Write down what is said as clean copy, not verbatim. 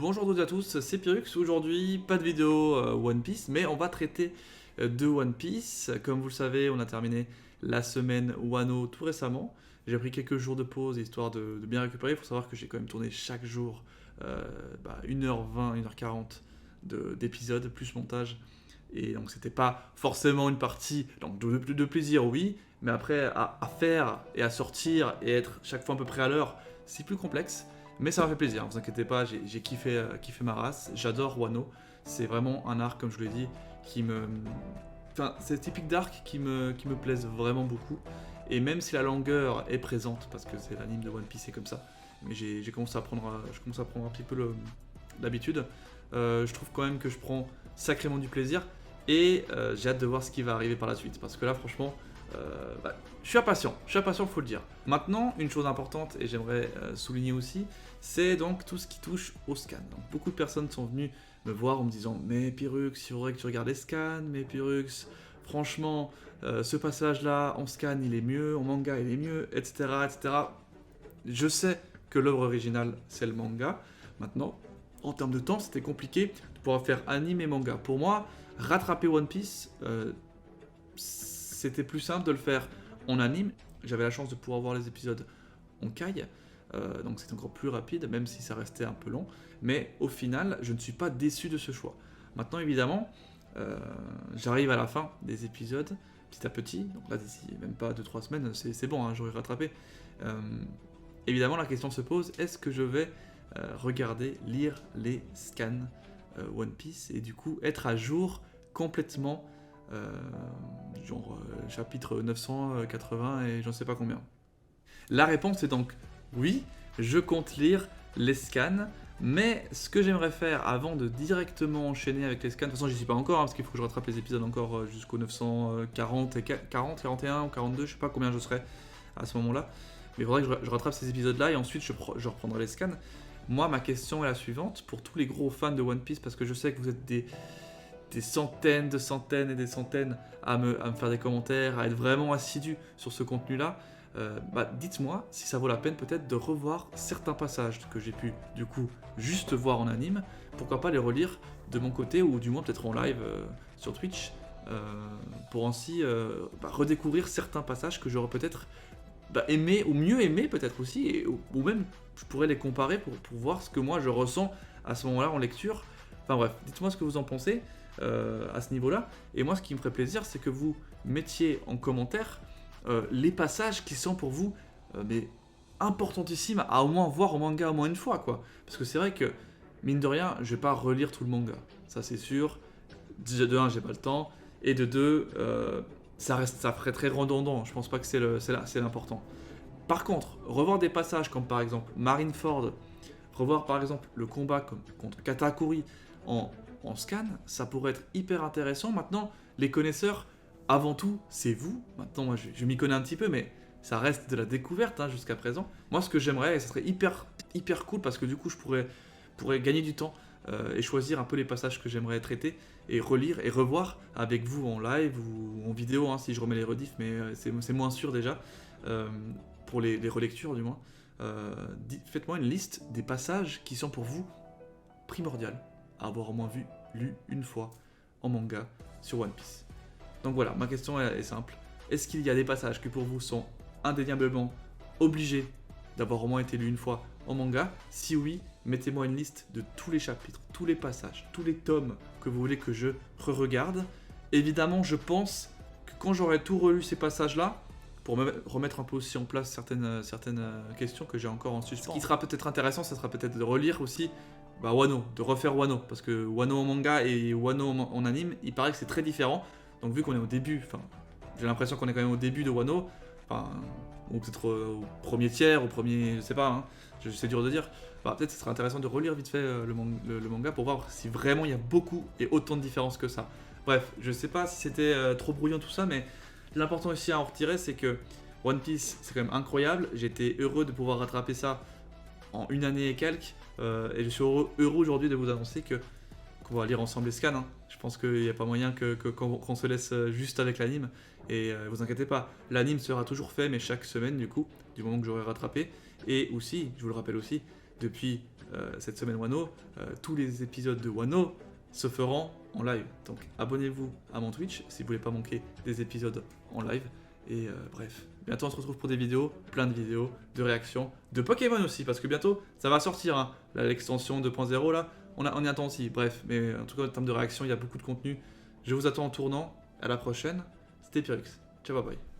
Bonjour à toutes et à tous, c'est Pyrrhux. Aujourd'hui, pas de vidéo One Piece, mais on va traiter de One Piece. Comme vous le savez, on a terminé la semaine Wano tout récemment. J'ai pris quelques jours de pause histoire de bien récupérer. Il faut savoir que j'ai quand même tourné chaque jour 1h20, 1h40 d'épisodes, plus montage. Et donc c'était pas forcément une partie donc de plaisir, oui, mais après à faire et à sortir et être chaque fois un peu près à l'heure, c'est plus complexe. Mais ça m'a fait plaisir, ne vous inquiétez pas, j'ai kiffé ma race, j'adore Wano. C'est vraiment un arc, comme je vous l'ai dit, qui me. Enfin, c'est typique d'arc qui me plaise vraiment beaucoup. Et même si la longueur est présente, parce que c'est l'anime de One Piece, c'est comme ça, mais j'ai commencé à prendre, je commence à prendre un petit peu l'habitude, je trouve quand même que je prends sacrément du plaisir. Et j'ai hâte de voir ce qui va arriver par la suite, parce que là, franchement, je suis impatient, faut le dire. Maintenant, une chose importante, et j'aimerais souligner aussi, c'est donc tout ce qui touche au scan. Donc, beaucoup de personnes sont venues me voir en me disant mais Pyrrhux, il faudrait que tu regardes les scans, mais Pyrrhux, franchement, ce passage-là, en scan, il est mieux, en manga, il est mieux, etc. etc. Je sais que l'œuvre originale, c'est le manga. Maintenant, en termes de temps, c'était compliqué de pouvoir faire anime et manga. Pour moi, rattraper One Piece, c'était plus simple de le faire en anime. J'avais la chance de pouvoir voir les épisodes en kai, donc c'était encore plus rapide, même si ça restait un peu long. Mais au final, je ne suis pas déçu de ce choix. Maintenant, évidemment, j'arrive à la fin des épisodes, petit à petit. Donc là, d'ici même pas 2-3 semaines, c'est bon, hein, j'aurai rattrapé. Euh, Évidemment, la question se pose, est-ce que je vais regarder, lire les scans One Piece et du coup être à jour complètement, euh, chapitre 980 et j'en sais pas combien. La réponse est donc oui, je compte lire les scans, mais ce que j'aimerais faire avant de directement enchaîner avec les scans, de toute façon j'y suis pas encore, hein, parce qu'il faut que je rattrape les épisodes encore jusqu'au 940 et 40, 41 ou 42, je sais pas combien je serai à ce moment-là, mais il faudrait que je rattrape ces épisodes-là et ensuite je reprendrai les scans. Moi, ma question est la suivante, pour tous les gros fans de One Piece, parce que je sais que vous êtes des centaines de centaines et des centaines à me faire des commentaires, à être vraiment assidus sur ce contenu-là, dites-moi si ça vaut la peine peut-être de revoir certains passages que j'ai pu du coup juste voir en anime, pourquoi pas les relire de mon côté ou du moins peut-être en live sur Twitch, pour ainsi redécouvrir certains passages que j'aurais peut-être aimé ou mieux aimé peut-être aussi, ou même je pourrais les comparer pour voir ce que moi je ressens à ce moment-là en lecture. Enfin bref, dites-moi ce que vous en pensez à ce niveau-là. Et moi, ce qui me ferait plaisir, c'est que vous mettiez en commentaire les passages qui sont pour vous mais importantissimes à au moins voir au manga au moins une fois, quoi. Parce que c'est vrai que, mine de rien, je vais pas relire tout le manga. Ça, c'est sûr. Déjà, de un, j'ai pas le temps. Et de deux, ça ferait très redondant. Je pense pas que c'est l'important. Par contre, revoir des passages comme par exemple Marineford, revoir par exemple le combat contre Katakuri en, en scan, ça pourrait être hyper intéressant. Maintenant, les connaisseurs, avant tout, c'est vous. Maintenant, moi, je m'y connais un petit peu, mais ça reste de la découverte hein, jusqu'à présent. Moi, ce que j'aimerais, et ce serait hyper cool parce que du coup, je pourrais gagner du temps et choisir un peu les passages que j'aimerais traiter et relire et revoir avec vous en live ou en vidéo hein, si je remets les rediffs, mais c'est moins sûr déjà. Euh, pour les relectures du moins, faites-moi une liste des passages qui sont pour vous primordiaux à avoir au moins lu une fois en manga sur One Piece. Donc voilà, ma question est simple. Est-ce qu'il y a des passages qui pour vous sont indéniablement obligés d'avoir au moins été lus une fois en manga? Si oui, mettez-moi une liste de tous les chapitres, tous les passages, tous les tomes que vous voulez que je re-regarde. Évidemment, je pense que quand j'aurai tout relu ces passages-là, pour me remettre un peu aussi en place certaines questions que j'ai encore en suspens. Ce qui sera peut-être intéressant, ça sera peut-être de relire aussi Wano, de refaire Wano, parce que Wano en manga et Wano en anime, il paraît que c'est très différent. Donc vu qu'on est au début, j'ai l'impression qu'on est quand même au début de Wano, ou peut-être au premier tiers, au premier, je sais pas, hein, c'est dur de dire. Peut-être ce serait intéressant de relire vite fait le manga pour voir si vraiment il y a beaucoup et autant de différences que ça. Bref, je sais pas si c'était trop brouillon tout ça, mais l'important aussi à en retirer, c'est que One Piece, c'est quand même incroyable. J'ai été heureux de pouvoir rattraper ça en une année et quelques. Et je suis heureux aujourd'hui de vous annoncer qu'on va lire ensemble les scans. Hein. Je pense qu'il n'y a pas moyen qu'on se laisse juste avec l'anime. Et vous inquiétez pas, l'anime sera toujours fait, mais chaque semaine du coup, du moment que j'aurai rattrapé. Et aussi, je vous le rappelle aussi, depuis cette semaine Wano, tous les épisodes de Wano se feront en live. Donc abonnez-vous à mon Twitch si vous voulez pas manquer des épisodes en live. Et bref, bientôt on se retrouve pour des vidéos, plein de vidéos, de réactions, de Pokémon aussi, parce que bientôt ça va sortir, hein, l'extension 2.0 là, on y attend aussi. Bref, mais en tout cas en termes de réaction, il y a beaucoup de contenu. Je vous attends en tournant, à la prochaine, c'était Pyrrhix. Ciao, bye bye.